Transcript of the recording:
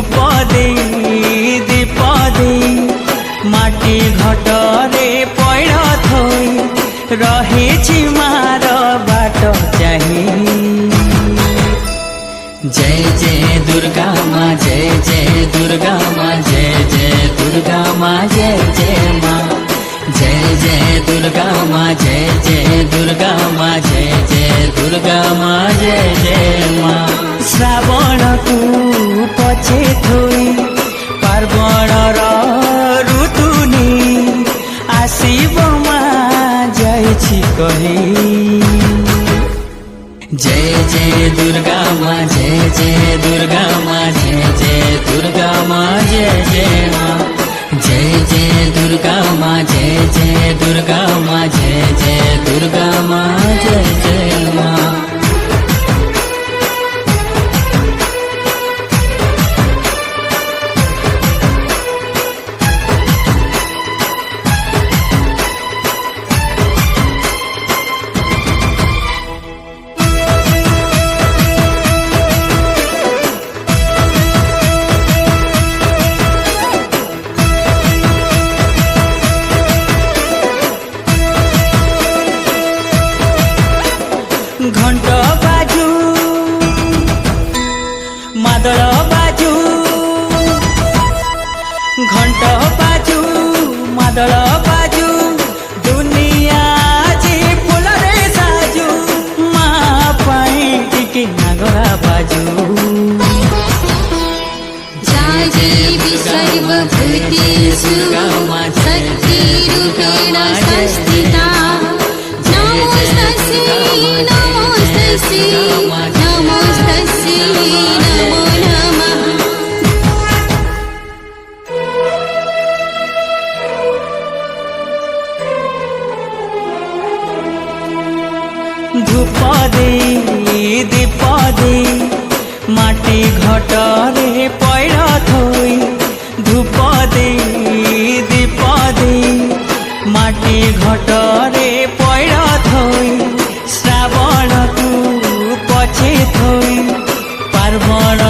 धूप दे दीप दे माटी घटरे पैड़ थई रही मार बाट चाही। जय जय दुर्गा माँ जय जय दुर्गा माँ जय जय दुर्गा माँ जय जय माँ जय जय दुर्गा माँ जय जय दुर्गा माँ जय जय दुर्गा माँ जय जय माँ। श्रावण को पछे थोई पार्वण ऋतुनी आसीब माँ जाइछि कही। जय जय दुर्गा माँ जय जय दुर्गा माँ जय जय दुर्गा माँ जय जय माँ जय जय दुर्गा माँ जय जय दुर्गा माँ जय जय दुर्गा माँ जय जय माँ। घंट बाजू मादल बाजू घंट बाजू मादल बाजू दुनिया जी फूल रे साजू माँ पाई टिके नागरा बाजू। जाजीवी सर्वभूतेषु शक्तिरूपेण संस्थिता नमोस्तस्यै नमो नमः। धूप दे दीप दे माटी घटरे पैड़ थई धूप दे दीप दे माटी घटरे पैड़ थई श्रावण को पछे थई पार्वण